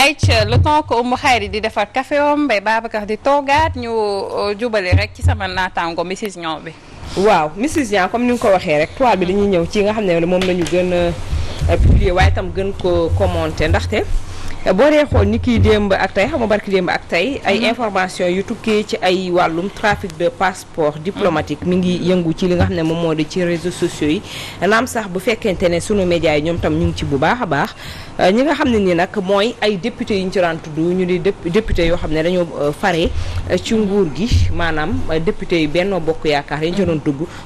ayca le temps que Oumou Khayri di defar café om Mbaye Babacar di toogaat ñu jubale rek ci sama naataango Mrs Niang bi. waaw Mrs Niang comme ni nga ko waxee rek toile bi dañuy ñëw ci nga xam ne moom la ñu gën a publier waaye itam gën ko commenter ndaxte boo dee xool ni kii démb ak tey xam nga barki démb ak tey ay information yu tukkee ci ay wàllum trafic de passeport diplomatique mi ngi yëngu ci li nga xam ne moom moo di ci réseaux sociaux yi naam sax bu fekkente ne sunu médias yi ñoom tam ñu ngi ci bu baax a baax ñi nga xam ne nii nag mooy ay député yi ñu ci daan tudd ñu di député yoo xam ne dañoo fare ci nguur gi maanaam député yi Benno Bokk Yaakaar yi ñu ci doon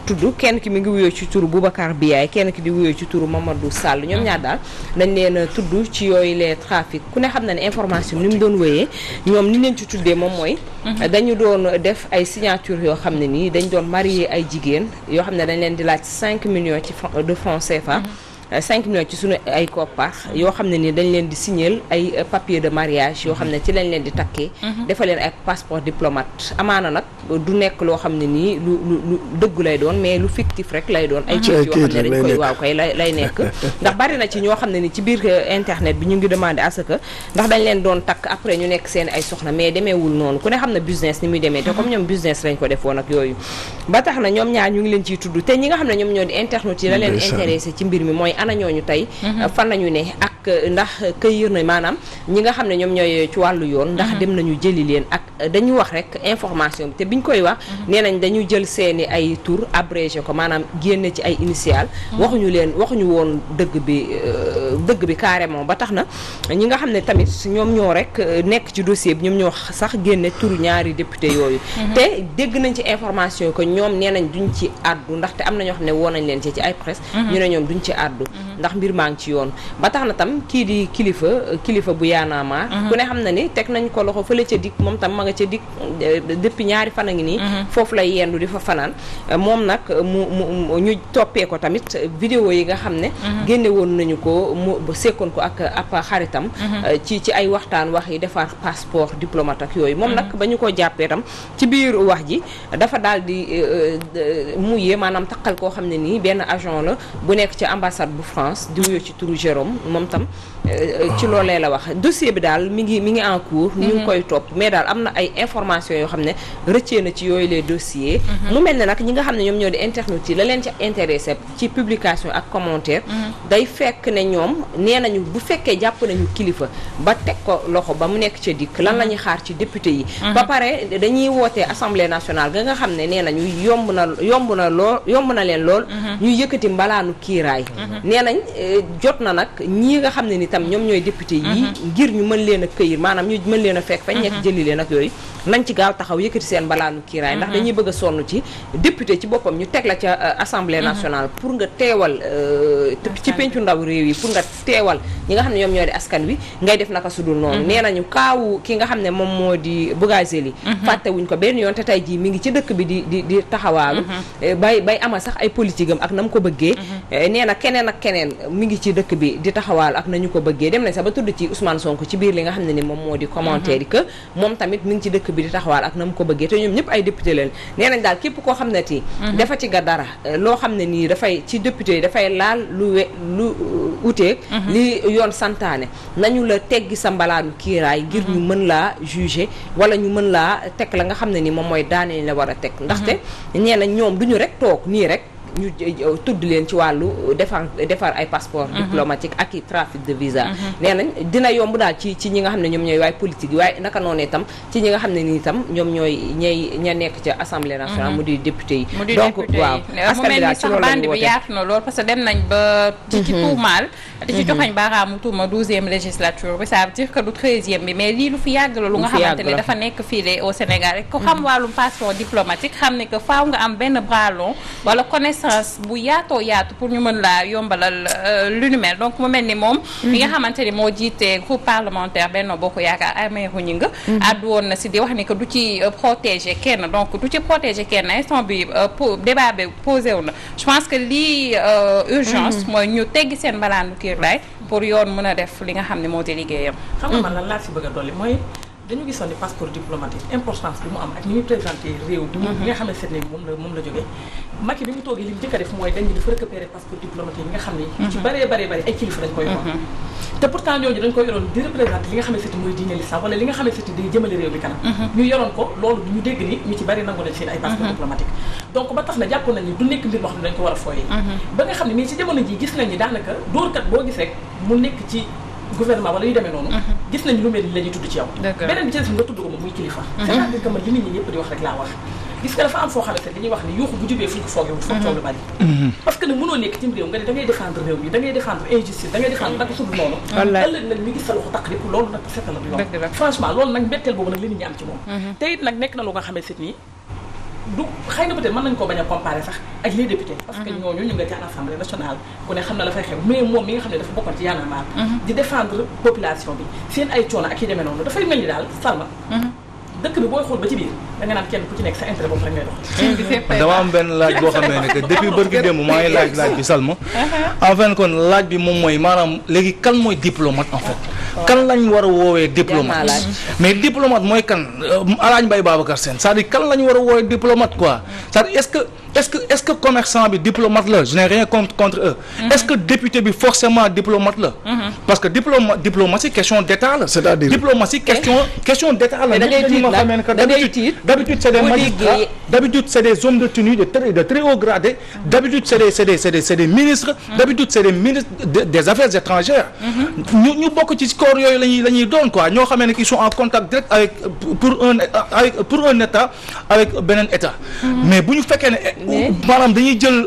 tudd kenn ki mi ngi wuyoo ci turu Boubacar Biaye kenn ki di wuyoo ci turu Mamadou Sall ñoom ñaar daal dañ leen tudd ci yooyu les trafic ku ne xam na ne information ni mu doon wéyee ñoom ni leen ci tuddee moom mooy dañu doon def ay signature yoo xam ne nii dañ doon marier ay jigéen yoo xam ne dañ leen di laaj 5 millions de francs CFA 5 millions ci sunu ay koppar yoo xam ne ni dañ leen di signer ay papier de mariage yoo xam ne ci lañ leen di takkee defal leen ay passeport diplomate amaana nag du nekk loo xam ne nii lu dëgg lay doon mais lu fictif rek lay doon ay kayit yoo xam ne dañ koy waaw koy lay nekk ndax bari na ci ñoo xam ne ni ci biir internet bi ñu ngi demandé à ce que ndax dañ leen doon takk après ñu nekk seen ay soxna mais demeewul noonu ku ne xam ne business ni muy demee te comme ñoom business lañ ko defoon ak yooyu ba tax na ñoom ñaar ñu ngi leen ciy tudd te ñi nga xam ne ñoom ñoo di internet yi la leen intéressé ci mbir mi mooy ana ñooñu tey fan nañu ne ak ndax këyir na maanaam ñi nga xam ne ñoom ñooy ci wàllu yoon ndax dem nañu jëli leen ak dañu wax rek information bi te biñ koy wax nee nañ dañu jël seeni ay tour abrégé ko maanaam génne ci ay initial waxuñu woon dëgg bi carrément ba tax na ñi nga xam ne tamit ñoom ñoo rek nekk ci dossier bi ñoom ñoo sax génne turu ñaari député yooyu te dégg nañ ci information que ñoom nee nañ duñ ci àddu ndaxte am na ñoo xam ne woo nañ leen ci ay presse ñu ne ñoom duñ ci àddu ndax mbir maa ngi ci yoon ba tax na tam kii di kilifa bu yaanaama ku ne xam na ni teg nañ ko loxo fële ca dik moom tam ma nga ca dik depuis ñaari fan a ngi nii foofu lay yendu di fa fanaan moom nag mu ñu toppee ko tamit vidéo yi nga xam ne génne woon nañu ko mu sekkoon ko ak ab xaritam ci ay waxtaan wax yi defar passeport diplomate ak yooyu moom nag ba ñu ko jàppee tam ci biir wax ji dafa daal di muyee maanaam taqal koo xam ne nii benn agent la bu nekk ci ambassade bu France di wuyoo ci turu Jérôme moom tam ci loolee la wax dossier bi daal mi ngi en cours ñu ngi koy topp mais daal am na ay information yoo xam ne rëccee na ci yooyu les dossiers mu mel ne nag ñi nga xam ne ñoom ñoo di internet yi la leen ci intéressé ci publication ak commentaire day fekk ne ñoom nee nañu bu fekkee jàpp nañu kilifa ba teg ko loxo ba mu nekk ca dikk lan la ñuy xaar ci député yi ba pare dañuy wootee assemblée nationale ga nga xam ne nee nañu yomb na leen lool ñuy yëkkati mbalaanu kiiraay nee nañ jot na nag ñii nga xam ne ni tam ñoom ñooy député yi ngir ñu mën leen a këyir maanaam ñu mën leen a fekk fañ nekk jëli leen ak yooyu nañ ci gaaw taxaw yëkkati seen mbalaanu kiiraay ndax dañuy bëgg a sonn ci député ci boppam ñu teg la ca assemblée nationale pour nga teewal ci pencu ndaw réew yi pour nga teewal ñi nga xam ne ñoom ñoo di askan wi ngay def naka sudul noonu nee nañu kaawu ki nga xam ne moom moo di Bougazelli fàtte wuñ ko benn yoon te tey jii mi ngi ci dëkk bi di taxawaalu bay amal sax ay politique am ak na mu ko bëggee nee na keneen ak keneen mi ngi ci dëkk bi di taxawaalu ak nañu ko bëggee dem nañ sax ba tudd ci Ousmane Sonko ci biir li nga xam ne ni moom moo di commentaire yi que moom tamit mi ngi ci dëkk bi di taxawaal ak na mu ko bëggee te ñoom ñëpp ay député leen nee nañ daal képp koo xam ne ti dafa ci ga dara loo xam ne nii dafay ci député yi dafay laal lu uteeg li yoon santaane nañu la teggi sa mbalaanu kiiraay ngir ñu mën laa juger wala ñu mën laa teg la nga xam ne ni moom mooy daane la war a teg ndaxte ñee na ñoom duñu rek toog nii rek ñu tudd leen ci wàllu defar ay passeport diplomatique ak i trafic de visa nee nañ dina yomb daal ci ñi nga xam ne ñoom ñooy waaye politique yi waaye naka noonu itam ci ñi nga xam ne nii itam ñoom ñooy ña nekk ca assemblée nationale mu di député yi donc waaw mu mel ni sax bande bi yaatu na lool parce que dem nañ ba ci tuumaal di ci joxañ baaraamu tuuma 12e législature bi ça veut dire que du 13e bi mais lii lu fi yàgg la lu nga xamante ne dafa nekk fii de au Sénégal rek ko xam wàllum passeport diplomatique xam ne que faaw nga am benn bras long wala connaissance bu yaatoo yaatu pour ñu mën laa yombalal lu nu mel donc mu mel ni moom li nga xamante ni moo jiite groupe parlementaire Benno Bokk Yaakaar Aymérou Gningue addu woon na si di wax ni que du ci protéger kenn donc du ci protéger kenn instant bi débat bi posé wu na je pense que lii urgence mooy ñu teggi seen mbalaanu kiir laay pour yoon mën a def li nga xam ne moo di liggéeyam xam nga man lan laa si bëgg a dolli mooy dañu gisoon ni passeport diplomatique importance bi mu am ak ni ñu présenté réew bi nga xamante ne moom la jógee Macky bi mu toogee li mu njëkk a def mooy dañu dafa récupérer passeport diplomatique yi nga xam ne ci bëree ay kilifa dañ koy yoroon te pourtant ñooñu dañ koy yoroon di représenter li nga xam ne mooy diine l'islam wala li nga xam ne day jëmale réew bi kanam ñu yoroon ko loolu ñu dégg ni ñu ci bëri nangu nañ seen ay passeport diplomatique donc ba tax na jàpp nañ ni du nekk mbir moo xam ne dañ ko war a fooyee ba nga xam ne mais ci jamono ji gis nañ ni daanaka dóorkat boo gis rek mu nekk ci gouvernement wala yu demee noonu gis nañ lu mel ni la ñuy tudd ci yow beneen bi ci des nga tudd ko moom muy kilifa c'est-à-dire que man li nit ñi ñëpp di wax rek laa wax gis nga dafa am foo xamante ne dañuy wax ni yuuxu bu jubee fu ñu ko foogewul foog coow lu bari parce que ne mënoo nekk cim réew nga ne da ngay défendre réew mi da ngay défendre injustice da ngay défendre naka sudu noonu ëllëg nag ñu gis sa loxo taq lépp loolu nag seetal la du yoon franchement loolu nag mbetteel boobu nag li nit ñi am ci moom te it nag nekk na lu nga xamante ni du xëy na peut-être mën nañu koo bañ a comparer sax ak les députés parce que ñooñu ñu nga ci assemblée nationale ku ne xam na la fay xew mais moom mi nga xam ne dafa bokkoon ci Y'en a marre di défendre population bi seen ay coono ak yi demee noonu dafay mel ni daal Salma dëkk bi booy xool ba ci biir da nga naan kenn ku ci nekk sa intérêt boobu rek ngay dox dama am benn laaj boo xam ne que depuis bërki démb maa ngi laaj bi Salma en fait kon laaj bi moom mooy maanaam léegi kan mooy diplomate en fait kan lañ war a woowee diplomate mais diplomate mooy kan Alaaji Mbaye Babacar Sène c'est-à-dire kan lañ war a woowee diplomate quoi c'est-à-dire est-ce que commerçant bi diplomate la je n'ai rien contre eux est-ce que député bi forcément diplomate la parce que diplomatie question d'état la c'est-à-dire diplomatie question d'état la d'habitude c'est des magistrats d'habitude c'est des hommes de tenue de très haut gradé d'habitude c'est des ministres d'habitude c'est des ministres des affaires étrangères ñu bokk ci corps yooyu la ñuy doon quoi ñoo xamee ne qu'ils sont en contact direct avec pour un état avec beneen état mais bu ñu fekkee ne maanaam dañuy jël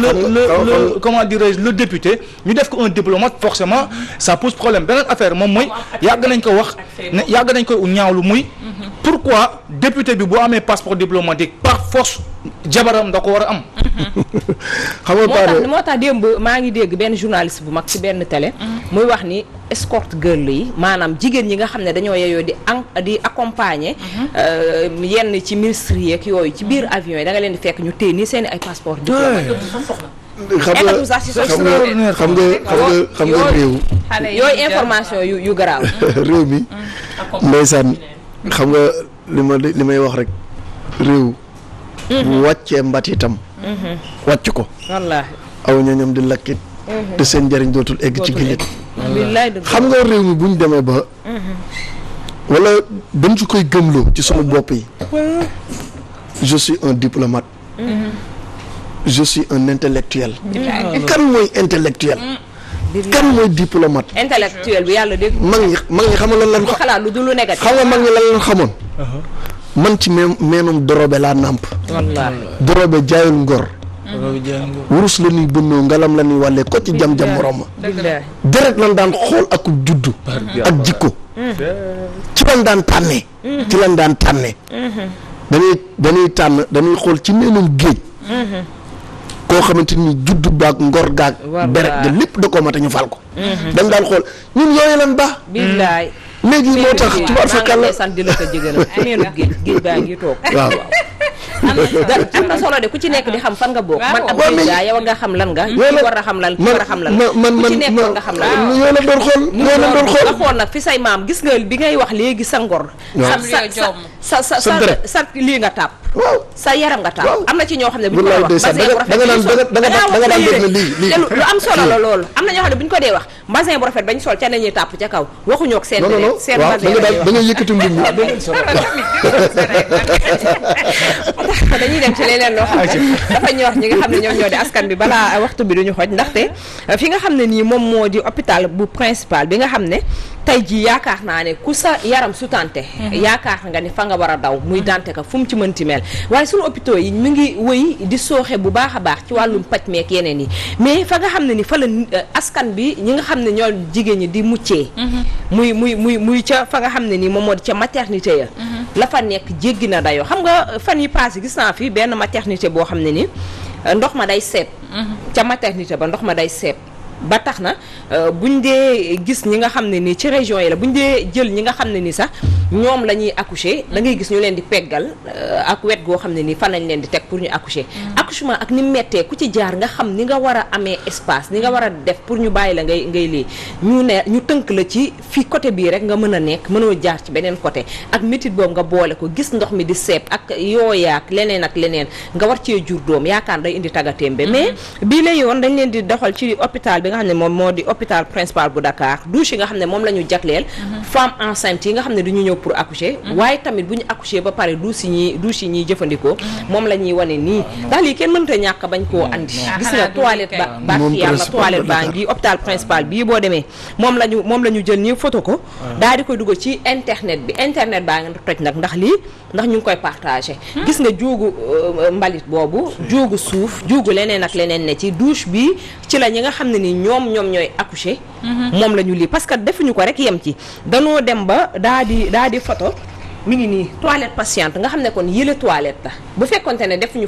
le comment dirais-je le député ñu def ko un diplomate forcément ça pose problème beneen affaire moom mooy yàgg nañ ko wax ne yàgg nañ ko ñaawlu muy pourquoi député bi boo amee passeport diplomatique par force jabaram da ko war a am xam nga moo tax démb maa ngi dégg benn journaliste bu mag ci benn télé muy wax ni escort girl yi maanaam jigéen ñi nga xam ne dañoo yeyoo di accompagner yenn ci ministres yeeg yooyu ci biir avion yi da nga leen di fekk ñu téye nii seen ay passeport diplomatique xam nga réew yooyu information yu garaaw réew mi ndeysaan xam nga li may wax rek réew bu wàccee mbatitam wàcc ko wallaahi aw ñañam di lakkit te seen njëriñ dootul egg ci gilit xam nga réew mi bu ñu demee ba wala dañ su koy gëmloo ci sunu bopp yi je suis un diplomate je suis un intellectuel kan mooy intellectuel kan mooy diplomate intellectuel bi yàlla dégg mag ñi xam nga lan xalaat lu dul lu négatif xam nga mag ñi lan xamoon man ci meenum dorobe laa nàmp wallaahi dorobe jaayul ngor wurus la ñuy bënnoo ngalam la ñuy wàllee ko ci jam-jam morom ma deret lan daan xool ak juddu ak jikko ci lan daan tànnee ci lan daan tànnee dañuy tànn dañuy xool ci meenum géej koo xamante ni juddu baag ngor gaag deret ga lépp da koo mate ñu fal ko dañ daan xool ñun yooyu lan baax billaay léegi moo tax tubaab fekkal la sant di la ko jëgënal ameenu géej baa ngi toog waaw am na solo de ku ci nekk di xam fan nga bokk man ab géej yow nga xam lan nga ki war a xam lan ki war a xam lan ku ci nekk war nga xam lan yooyu la doon xool nga xool nag fi say maam gis nga bi ngay wax léegi sa ngor sa lii nga tàpp waaw sa yaram nga tàpp am na ci ñoo xam ne bu ñu ko wax basin bu rafet da nga daan def ne lii lu am solo la loolu am na ñoo xam ne bu ñu ko dee wax basin bu rafet bañ sol ca nañuy tàpp ca kaw waxuñoo ak seen seen basin da nga yëkkati mbir mi dañuy dem ci leneen loo xam ne dafa ñuy wax ñi nga xam ne ñoom ñoo di askan bi balaa waxtu bi duñu xoj ndaxte fi nga xam ne nii moom moo di hôpital bu principal bi nga xam ne tey jii yaakaar naa ne ku sa yaram su tante yaakaar nga ni fa nga war a daw muy dante ka fu mu ci mënti mel waaye suñu hôpitaux yi mu ngi wëy di sooxe bu baax a baax ci wàllum paj meek yeneen yi mais fa nga xam ne ni fa la askan bi ñi nga xam ne ñoo jigéen ñi di muccee muy ca fa nga xam ne ni moom moo di ca maternité ya la fa nekk jéggi na dayoo xam nga fan yi passé gis naa fi benn maternité boo xam ne ni ndox ma day seet ca maternité ba ndox ma day seet ba tax na buñ dee gis ñi nga xam ne nii ci région yi la buñ dee jël ñi nga xam ne nii sax ñoom la ñuy accoucher da ngay gis ñu leen di peggal ak wet goo xam ne nii fan lañ leen di teg pour ñu accoucher accouchement ak ni mettee ku ci jaar nga xam ni nga war a amee espace ni nga war a def pour ñu bàyyi la ngay lii ñu tënk la ci fii côté bii rek nga mën a nekk mënoo jaar ci beneen côté ak métit boobu nga boole ko gis ndox mi di seep ak yooyaak leneen ak leneen nga war cee jur doom yaakaar day indi tagatémbe mais bii la yoon dañ leen di doxal ci hôpital bi nga xam ne moom moo di hôpital principal bu Dakar douche yi nga xam ne moom la ñu jagleel femme enceinte yi nga xam ne dañu ñëw pour accoucher waaye tamit bu ñu accoucher ba pare douche yi ñuy jëfandikoo moom la ñuy wane nii ndax lii kenn mënta ñàkk bañ koo andi gis nga toilette ba yàlla toilette baa ngi hôpital principal bii boo demee moom la ñu jël nii photo ko daal di koy dugal ci internet baa nga toj nag ndax lii ndax ñu ngi koy partagé gis nga juugu mbalit boobu juugu suuf juugu leneen ak leneen ne ci douche bi ci la ñi nga xam ne ni ñoom ñooy accoucher moom la ñu lii parce que defuñu ko rek yem ci danoo dem ba daa di photo mi ngi nii toilette patiente nga xam ne kon yële toilette la bu fekkonte ne defuñu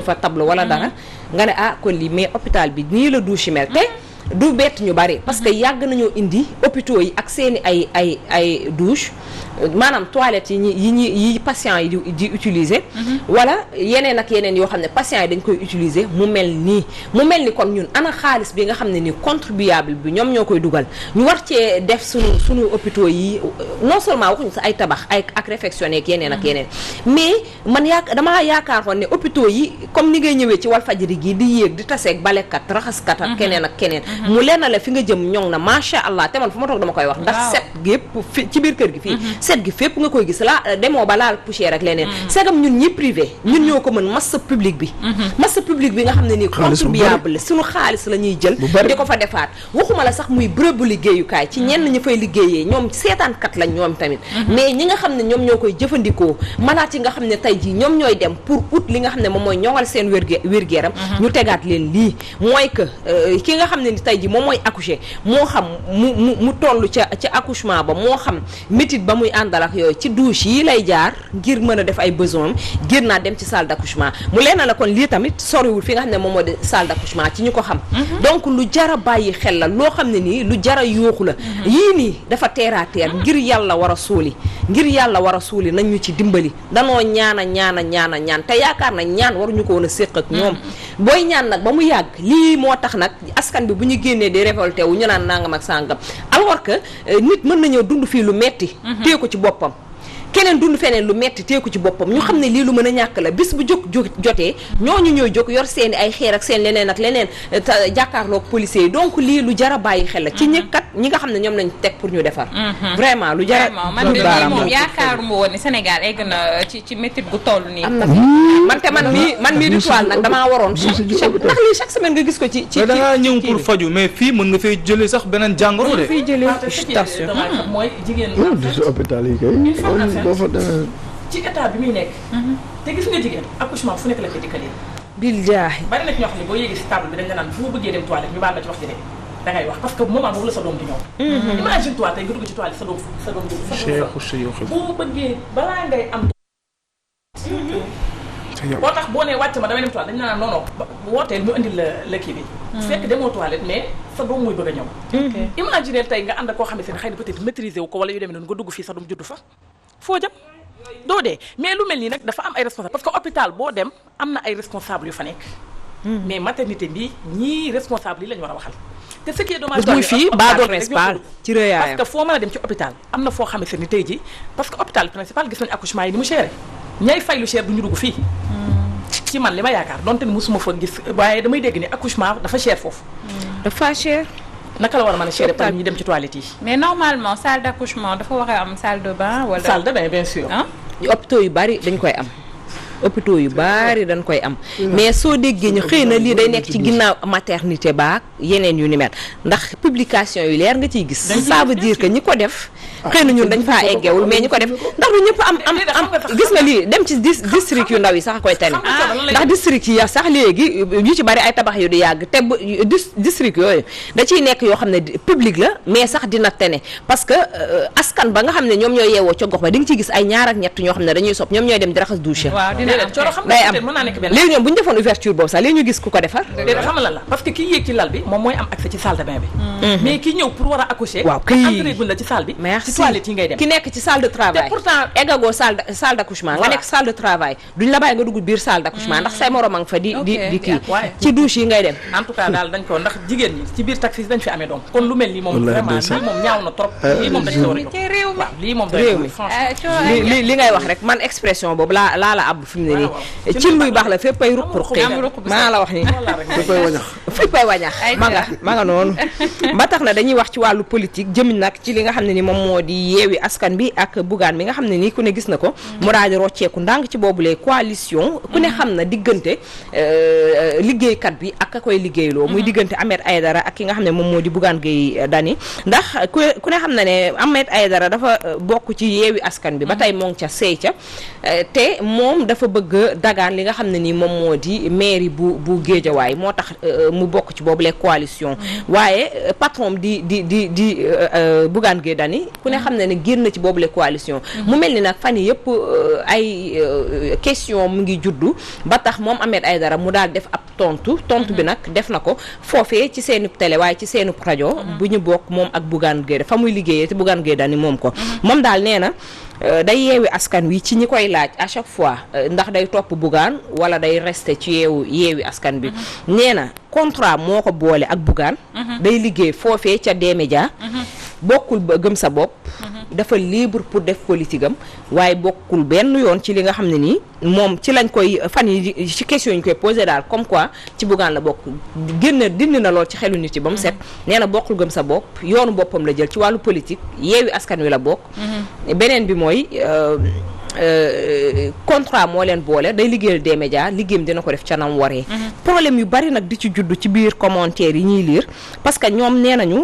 fa tableau wala dara nga ne kon lii mais hôpital bi nii la douche yi mel te du bett ñu bari parce que yàgg nañoo indi hôpitaux yi ak seeni ay douche maanaam toilettes yi patients yi di utiliser wala yeneen ak yeneen yoo xam ne patients yi dañ koy utiliser mu mel ni kon ñun ana xaalis bi nga xam ne ni contribuable bi ñoom ñoo koy dugal ñu war cee def suñu hôpitaux yi non seulement waxuñu sa ay tabax ak réfectionné ak yeneen ak yeneen mais man damaa yaakaaroon ne hôpitaux yi comme ni ngay ñëwee ci Walfadjri gi di yéeg di taseeg balekat raxaskat ak keneen ak keneen mu lenn la fi nga jëm ñoŋ na macha allah te man fu ma toog dama koy wax ndax set gépp ci biir kër gi fii set gi fépp nga koy gis demoo ba laal poussière ak leneen segam ñun ñi privé ñun ñoo ko mën masse public bi nga xam ne nii contribuable la suñu xaalis la ñuy jël di ko fa defaat waxuma la sax muy bërëbu liggéeyukaay ci ñenn ñi fay liggéeyee ñoom seetaankat lañ ñoom tamit mais ñi nga xam ne ñoom ñoo koy jëfandikoo malaat yi nga xam ne tey jii ñoom ñooy dem pour ut li nga xam ne moom mooy ñoŋal seen wér-gu-yaram ñu tegaat leen lii mooy que ki nga xam ne ni tey jii moom mooy accoucher moo xam mu toll ca accouchement ba moo xam métit ba muy àndal ak yooyu ci douche yi lay jaar ngir mën a def ay besoin ngir naa dem ci salle d'accouchement mu leen la kon lii tamit soriwul fi nga xam ne moom moo di salle d'accouchement ci ñu ko xam donc lu jara bàyyi xel la loo xam ne nii lu jara yooxu la yii nii dafa terre à terre ngir yàlla war a suuli nañ ñu ci dimbali danoo ñaan te yaakaar na ñaan waruñu ko woon a séq ak ñoom booy ñaan nag ba mu yàgg lii moo tax nag askan bi bu ñu génnee di révolté wu ñu naan nangam ak sàngam alors que nit mën na ñëw dund fii lu metti téye ko ci boppam keneen dund feneen lu metti téye ko ci boppam ñu xam ne lii lu mën a ñàkk la bis bu jotee ñooñu ñooy jóg yor seeni ay xeer ak seen leneen ak leneen jàkkaarloog policiers yi donc lii lu jara bàyyi xel la ci ñi nga xam ne ñoom lañ teg pour ñu defar vraiment lu jara man de lii moom yaakaaruma woon ni Sénégal egg na ci métit gu toll nii am na fi man mii di toile nag damaa waroon ndax lii chaque semaine nga gis ko ci da ngaa ñëw pour faju mais fii mën nga fay jëlee sax beneen jàngoro de fii jëlee station mooy jigéen du hôpital yi kay boo fa demee ci état bi muy nekk te gis nga jigéen accouchement fu nekk la ko dikkalee billaahi bari na ci ñoo xam ne boo yéegee si table bi dañ la naan fu ma bëggee dem toilette ñu baal ma ci wax ji de da ngay wax parce que moment boobu la sa doom di ñëw imagine toi tey nga dugg ci toilette sa doom dugg boo bëggee balaa ngay am boo tax boo nee wàcc ma damay dem toilette dañu naan non wooteel ñu indil la kii bi fekk demoo toilette mais sa doom muy bëgg a ñëw imagine tey nga ànd ak koo xam ne xëy na peut-être maîtriser wu ko wala yu demee noonu nga dugg fii sa doom juddu fa foo jëm doo dee mais lu mel nii nag dafa am ay responsable parce que hôpital boo dem am na ay responsable yu fa nekk mais maternité bi ñii responsable yi lañu war a waxal te ce qui est dommage muy fii Bador principal ci rëyaayam parce que foo mën a dem ci hôpital am na foo xamante ni tey ji parce que hôpital principal gis nañu accouchement yi ni mu chéré ñay fay lu cher du ñu dugg fii ci man li ma yaakaar donte ni mosuma fa gis waaye damay dégg ni accouchement dafa cher foofu dafa cher naka la war a mën a cher par ñu dem ci toilette yi mais normalement salle d'accouchement dafa war a am salle de bain wala salle de bain bien sûr hôpitaux yu bari dañ koy am hôpitaux yu bari dañ koy am mais soo déggee ñu xëy na lii day nekk ci ginnaaw maternité baak yeneen yu ni mel ndax publication yu leer nga ciy gis ça veut dire que ñi ko def xëy na ñun dañ faa eggewul mais ñi ko def ndax du ñëpp am gis nga lii dem ci district yu ndaw yi sax koy tane ndax district yi sax léegi yu ci bari ay tabax yu di yàgg te district yooyu da ciy nekk yoo xam ne public la mais sax dina tane parce que askan ba nga xam ne ñoom ñooy yeewoo ca gox ba di nga ciy gis ay ñaar ak ñett ñoo xam ne dañuy sopp ñoom ñooy dem di raxas douche day am mën naa nekk benn léegi ñoom bu ñu defoon ouverture boobu sax léegi ñu gis ku ko defar déedéet xam la parce que kii yéeg ci lal bi moom mooy am accès ci salle de bain bi mais kii ñëw pour war a accoucher waaw kay entré gun la ci salle bi ci toilette yi ngay dem ki nekk ci salle de travail te pourtant eggagoo salle d'accouchement nga nekk salle de travail duñ la bàyyi nga dugg biir salle d'accouchement ndax say morom a nga fa di kii ci douche yi ngay dem en tout cas daal dañ ko ndax jigéen ñi ci biir taxi dañ fi amee doom kon lu mel nii moom vraiment lii moom ñaaw na trop lii moom dañ ko war a jox waaw lii moom réew mi li ngay wax rek man expression boobu laa la ab fi mu ne nii ci luy baax la fépp ay ruq-ruqi maa la wax nii fépp ay wañax ma nga noonu ba tax na dañuy wax ci wàllu politique jëm nag ci li nga xam ne ni moom moo di yeewi askan bi ak Bougane bi nga xam ne nii ku ne gis na ko mu daal di rocceeku ndànk ci boobulee coalition ku ne xam na diggante liggéeykat bi ak ka koy liggéeyloo muy diggante Ahmed Aïdara ak ki nga xam ne moom moo di Bougane Gueye Dany ndax ku ne xam na ne Ahmed Aïdara dafa bokk ci yeewi askan bi ba tey moo ngi ca seey ca te moom dafa bëgg dagaan li nga xam ne nii moom moo di mairie bu Guédiawaye moo tax mu bokk ci boobulee coalition waaye patron di Bougane Gueye Dany ku ne xam ne ne génn ci boobule coalition mu mel ni nag fan yi yëpp ay question mu ngi juddu ba tax moom Ahmed Aïdara mu daal def ab tontu bi nag def na ko foofee ci seenu télé waaye ci seenu rajo bu ñu bokk moom ak Bougane Gueye fa muy liggéeyee te Bougane Gueye Dany moom ko moom daal nee na day yeewi askan wi ci ñi koy laaj à chaque fois ndax day topp Bougane wala day rester ci yeewi askan bi nee na contrat moo ko boole ak Bougane day liggéey foofee ca D-Média bokkul ba gëm sa bopp dafa libre pour def politique am waaye bokkul benn yoon ci li nga xam ne nii moom ci lañ koy fan yi ci question yi ñu koy posé daal comme quoi ci Bougane la bokk dindi na lool ci xelu nit yi ba mu set nee na bokkul gëm sa bopp yoonu boppam la jël ci wàllu politique yeewi askan wi la bokk beneen bi mooy contrat moo leen boole day liggéeyal des médias liggéeyam dina ko def ca nam waree problème yu bari nag di ci judd ci biir commentaire yi ñuy lire parce que ñoom nee nañu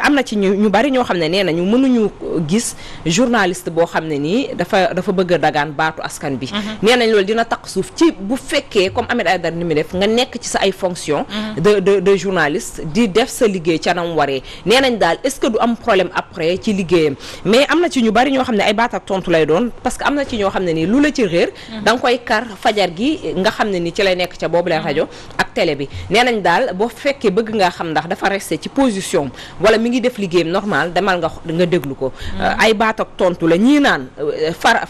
am na ci ñu bari ñoo xam ne nee nañu mënuñu gis journaliste boo xam ne nii dafa bëgg a dagaan baatu askan bi nee nañ loolu dina taq suuf ci bu fekkee comme Ahmed Aïdara ni mu def nga nekk ci sa ay fonction de journaliste di def sa liggéey ca nam waree nee nañ daal est-ce que du am problème après ci liggéeyam mais am na ci ñu bari ñoo xam ne ay baat ak tontu lay doon parce que am na ci ñoo xam ne nii lu la ci réer da nga koy kar fajar gi nga xam ne ni ci lay nekk ca boobu la rajo ak télé bi nee nañ daal boo fekkee bëgg ngaa xam ndax dafa resté ci position wala mi ngi def liggéeyam normal demal nga déglu ko ay baat ak tontu la ñii naan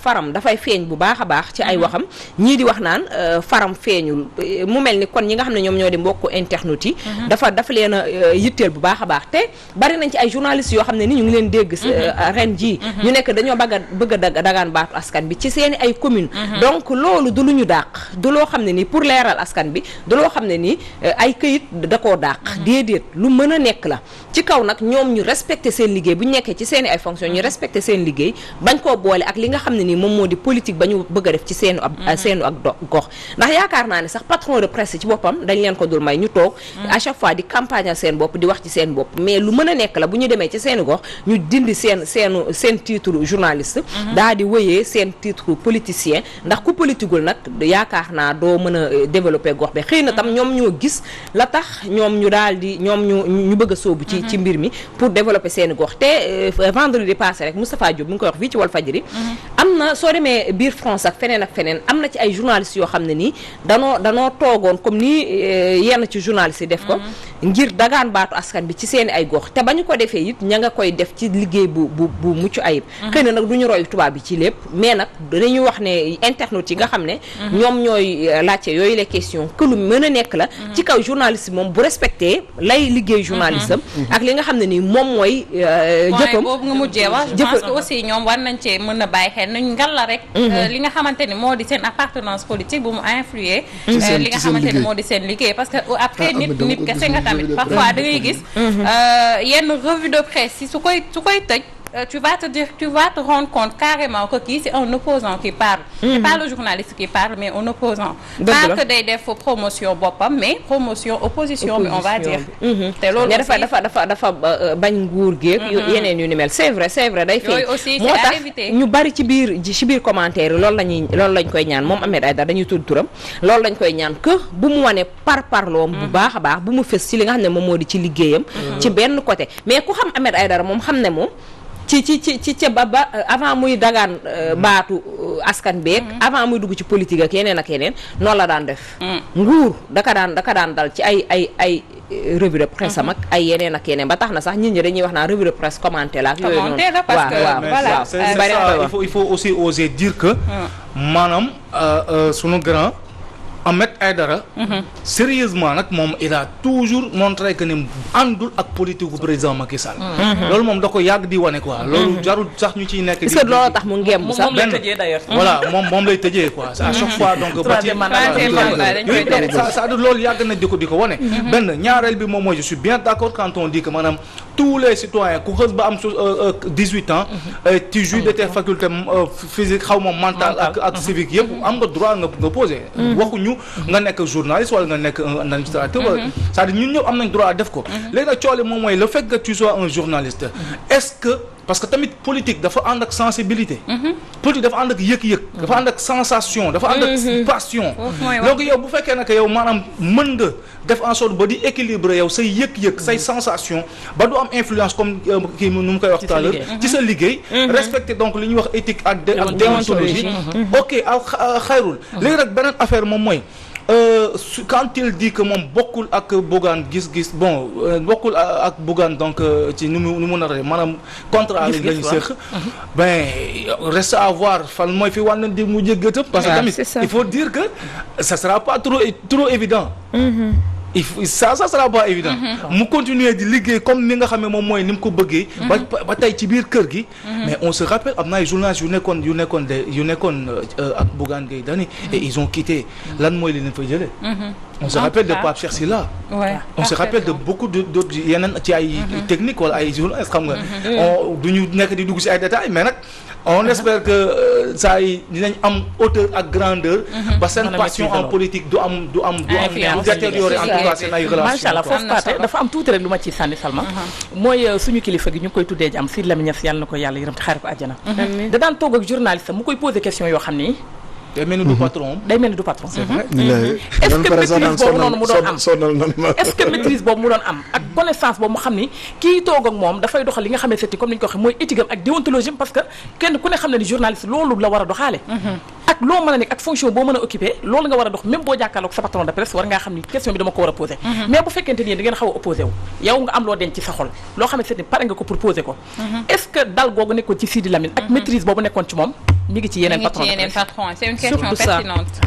faram dafay feeñ bu baax a baax ci ay waxam ñii di wax naan faram feeñul mu mel ni kon ñi nga xam ne ñoom ñoo di mbokku internet yi dafa leen a yitteel bu baax a baax te bari nañ ci ay journalistes yoo xam ne ni ñu ngi leen dégg ren jii ñu nekk dañoo bëgg a dagaan baatu askan bi ci seeni ay commune donc loolu du lu ñu dàq du loo xam ne nii pour leeral askan bi du loo xam ne nii ay këyit da koo dàq déedéet lu mën a nekk la ci kaw nag ñoom ñu respecté seen liggéey bu ñu nekkee ci seeni ay fonction ñu respecté seen liggéey bañ koo boole ak li nga xam ne nii moom moo di politique ba ñu bëgg a def ci seenu ak gox ndax yaakaar naa ne sax patron de presse ci boppam dañ leen ko dul may ñu toog à chaque fois di campagne seen bopp di wax ci seen bopp mais lu mën a nekk la bu ñu demee ci seeni gox ñu dindi seen titre journaliste daa di wëyee seen titre politicien ndax ku politigul nag yaakaar naa doo mën a développer gox bi xëy na tam ñoom ñoo gis la tax ñoom ñu daal di ñu bëgg a sóobu ci mbir mi pour développer seeni gox te vendredi passé rek Moustapha Diop mi ngi koy wax fii ci Walfadjri am na soo demee biir France ak feneen am na ci ay journalistes yoo xam ne nii danoo toogoon comme nii yenn ci journalistes yi def ko ngir dagaan baatu askan bi ci seeni ay gox te ba ñu ko defee it ña nga koy def ci liggéey bu mucc ayib xëy na nag du ñu roy tubaab bi ci lépp mais nag dañuy wax ne internet yi nga xam ne ñoom ñooy laajte yooyu les questions que lu mën a nekk la ci kaw journaliste moom bu respecté lay liggéey journaliste am ak li nga xam ne nii moom mooy jëfam boobu nga mujjee wax je pense que aussi ñoom war nañ cee mën a bàyyi xel nañ ngal la rek li nga xamante ni moo di seen appartenance politique bu mu influer li nga xamante ni moo di seen liggéey parce que après nit kese nga tamit parfois da ngay gis yenn revue de presse yi su koy tëj tu vas te rendre compte carrément que kii c'est un opposant qui parle c'est pas le journaliste qui parle mais un opposant pas que day def promotion boppam mais promotion opposition bi on va dire te loolu dafa bañ nguur géeg yeneen yu ni mel c'est vrai day feeñ moo tax ñu bari ci biir commentaire yi loolu lañ koy ñaan moom Ahmed Aïdara dañuy tudd turam loolu lañ koy ñaan que bu mu wane parloom bu baax a baax bu mu fës ci li nga xam ne moom moo di ci liggéeyam ci benn côté mais ku xam Ahmed Aïdara moom xam ne moom ci ba avant muy dagaan baatu askan beeg avant muy dugg ci politique ak yeneen ak yeneen noonu la daan def nguur daka daan dal ci ay revue de presse am ak ay yeneen ak yeneen ba tax na sax nit ñi dañuy wax naa revue de presse commenté la ak yooyu noonu voilà il faut aussi oser dire que maanaam sunu grand Ahmed Aïdara sérieusement nag moom il a toujours montré que ni àndul ak politique bu président Macky Sall loolu moom da ko yàgg di wane quoi loolu jarul sax ñu ciy nekk est-ce que loolu tax mu ngemb sax moom lay tëjee d'ailleurs voilà moom lay tëjee quoi à chaque fois donc ça loolu yàgg na di ko wane benn ñaareel bi moom mooy je suis bien d'accord quand on dit que maanaam tous les citoyens ku xës ba am 18 ans tu jouis de tes facultés physiques xaw ma mental ak civique yëpp am nga droit nga poser waxuñu nga nekk journaliste wala nga nekk un administrateur wala c'est-à-dire ñun ñëpp am nañ droit def ko léegi nag coole moom mooy le fait que tu sois un journaliste est-ce que parce que tamit politique dafa ànd ak sensibilité politique dafa ànd ak yëg-yëg dafa ànd ak sensation dafa ànd ak passion donc yow bu fekkee ne que yow maanaam mën nga def en sorte ba di équilibrer yow say yëg-yëg say sensation ba du am influence comme kii nu mu koy wax tout à l'heure ci sa liggéey respecter donc li ñuy wax éthique ak déontologie ok xayrul léegi nag beneen affaire moom mooy quand il dit que moom bokkul ak Bougane gis-gis bon bokkul ak Bougane donc ci nu mu nar a maanaam contrat lañu séq ben reste à voir fan mooy fi wàllu di mu jëggatëb parce que tamit il faut dire que ça sera pas trop évident ça sera pas évident mu continuer di liggéey comme ni nga xam ne moom mooy ni mu ko bëggee ba tey ci biir kër gi mais on se rappelle am na ay journalistes yu nekkoon ak Bougane Gueye Dany et ils ont quitté lan mooy li leen fa jëlee on se rappelle de Pape Cheikh Sylla on se rappelle de beaucoup d'autres yeneen ci ay techniques wala ay journalistes xam nga du ñu nekk di dugg ci ay détails mais nag on espère que saa yi dinañ am hauteur ak grandeur ba seen passion en politique du am détérioré en tout cas seen ay relations macha allah foofu paate dafa am tuuti rek lu ma ci sànni Salma mooy suñu kilifa gi ñu koy tuddee jàmm Sidy Lamine Niass yàlla na ko yàlla yërëm ci xaare ko àjjana da daan toog ak journaliste mu koy poser question yoo xam ni day mel ni du patron. est-ce que maîtrise boobu noonu mu doon am est-ce que maîtrise boobu mu doon am ak connaissance boobu mu xam ni kii toog ak moom dafay doxal li nga xamee c'est comme ni ñu ko waxee mooy éthique am ak déontologie parce que kenn ku ne xam ne ni journaliste loolu la war a doxaale ak loo mën a nekk ak fonction boo mën a occupé loolu nga war a dox même boo jàkkaarloog sa patron de presse war ngaa xam ni question bi dama ko war a posé mais bu fekkente ni da ngeen xaw a opposé wu yow nga am loo denc ci sa xol loo xam ne c'est ni pare nga ko pour poser ko est-ce que dal googu nekkoon ci Sidy Lamine ak maîtrise boobu nekkoon ci moom mi ngi ci yeneen patron c'est une question pertinente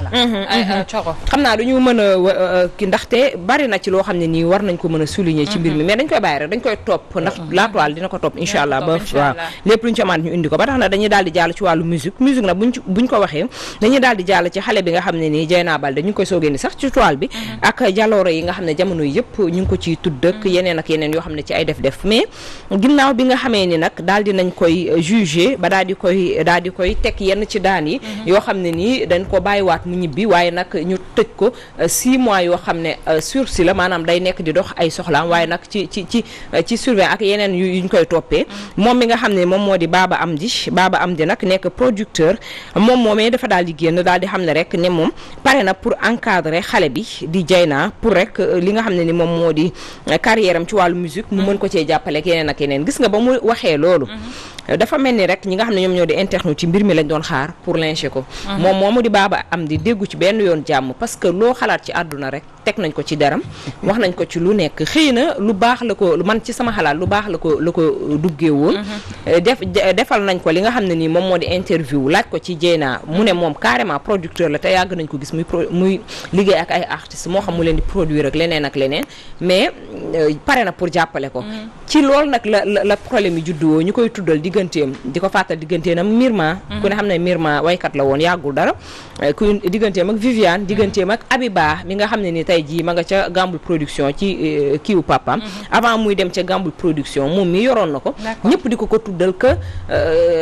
xam naa duñu mën a ki ndaxte bari na ci loo xam ne nii war nañ ko mën a souligner ci mbir mi mais dañ koy bàyyi rek dañ koy topp ndax la toile dina ko topp incha allah ba waaw lépp lu ñu ci amaat ñu indi ko ba tax na dañuy daal di jàll ci wàllu musique nag buñ ko waxee dañuy daal di jàll ci xale bi nga xam ne nii Dieyna Baldé ñu ngi koy soogee ni sax ci toile bi ak jaloore yi nga xam ne jamono yëpp ñu ngi ko ciy tudd ak yeneen ak yeneen yoo xam ne ci ay def mais ginnaaw bi nga xamee ni nag daal di nañ koy juger ba daal di koy teg yenn ci daan yi yoo xam ne nii dañ ko bàyyiwaat mu ñibbi waaye nag ñu tëj ko 6 mois yoo xam ne sursis la maanaam day nekk di dox ay soxlaam waaye nag ci surveillance ak yeneen yuñ koy toppee moom mi nga xam ne moom moo di Baba Amdi nag nekk producteur moom moomee dafa daal di génn daal di xam ne rek ne moom pare na pour encadrer xale bi di Dieyna pour rek li nga xam ne ni moom moo di carrière am ci wàllu musique mu mën ko cee jàppale ak yeneen ak yeneen gis nga ba mu waxee loolu dafa mel ni rek ñi nga xam ne ñoom ñoo di internet ci mbir mi lañ doon xaar pour lyncher ko moom moomu di Baba Amdi déggu ci benn yoon jàmm parce que loo xalaat ci àdduna rek teg nañ ko ci deram wax nañ ko ci lu nekk xëy na lu baax la ko man ci sama xalaat lu baax la ko duggee woon defal nañ ko li nga xam ne nii moom moo di interview laaj ko ci Dieyna mu ne moom carrément producteur la te yàgg nañ ko gis muy liggéey ak ay artistes moo xam mu leen di produire ak leneen mais pare na pour jàppale ko ci loolu nag la problème yi judduwoo ñu koy tuddal digganteem di ko fàttal digganteem ak Myrma ku ne xam ne Myrma waykat la woon yàggul dara ku digganteem ak Viviane digganteem ak Abiba mi nga xam ne ni tey jii ma nga ca Gamboul production ci kiiwu papaam avant muy dem ca Gamboul production moom mi yoroon na ko ñëpp di ko tuddal que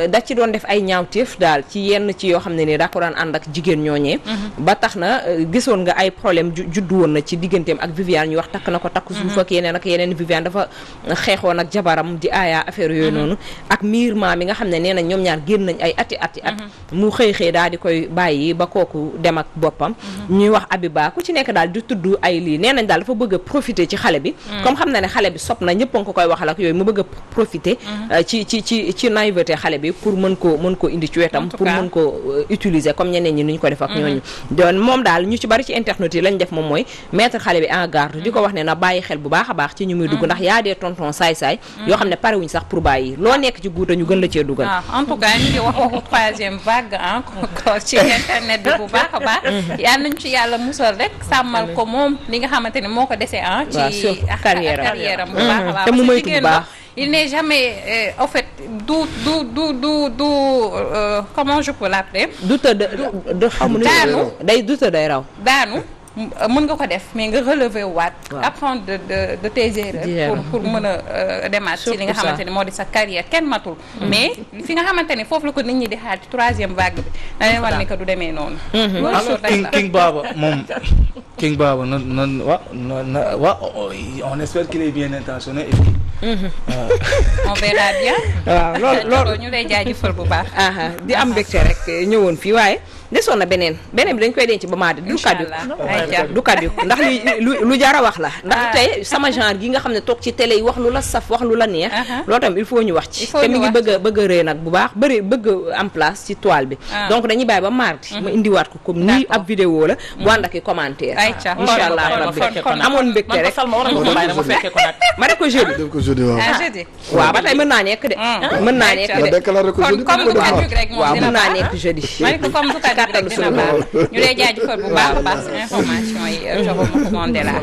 da ci doon def ay ñaawteef daal ci yenn ci yoo xam ne ni daa ko daan ànd ak jigéen ñooñee ba tax na gisoon nga ay problème juddu woon na ci digganteem ak Viviane ñu wax takk na ko takk suuf ak yeneen Viviane dafa xeexoon ak jabaram di aaya affaire yooyu noonu ak Myrma mi nga xam ne nee na ñoom ñaar génn nañ ay ati at mu xëy daal di koy bàyyi ba kooku dem ak boppam ñuy wax Abiba ku ci nekk daal di tudd du ay lii nee nañ daal dafa bëgg a profiter ci xale bi comme xam na ne xale bi sopp na ñëpp a nga ko koy waxal ak yooyu mu bëgg a profiter ci naïveté xale bi pour mën ko indi ci wetam pour mën ko utiliser comme ñeneen ñi ni ñu ko def ak ñooñu doon moom daal ñu ci bari ci internet yi lañ def moom mooy mettre xale bi en garde di ko wax ne na bàyyi xel bu baax a baax ci ñu muy dugg ndax yaa dee tonton saay-saay yoo xam ne pare wuñ sax pour bàyyi loo nekk ci guuta ñu gën la cee dugal en tout cas ñu ngi wax waxu troisième vague ci internet bi bu baax a baax yal nañ ci yàlla musal rek sàmmal ko moom li nga xamante ne moo ko desee ci carrière am bu baax a baax te mu moytu bu baax il n'est jamais en fait du comment je peux l'appeler du xamu day duta day raw daanu mën nga ko def mais nga relever waat apprendre de tes erreurs pour mën a demaat ci li nga xamante ne moo di sa carrière kenn matul mais fi nga xamante ne foofu la ko nit ñi di xaar ci troisième vague bi da leen war ne que du demee noonu King Baba moom King Baba on espère qu'il est bien intentionné et puis on verra bien waaw loolu ñu lay jaajëfal bu baax di am mbégte rek ñëwoon fii waaye desoon na beneen bi dañ koy denc ba maadi du kaddu ndax lu jara wax la ndax tey sama genre gi nga xam ne toog ci télé yi wax lu la saf wax lu la neex loolu tam il faut ñu wax ci te mi ngi bëgg a rëy nag bu baax bëgg am place ci toile bi donc dañuy bàyyi ba mardi ma indiwaat ko comme nii ab vidéo la bu ànd ak i commentaire incha allah rabbi amoon mbégte rek ma def ko jeudi waaw ba tey mën naa nekk de mën naa nekk de waaw mën naa nekk jeudi ñu lay jaajëfal bu baax a baax information yi joxuma ko Mandela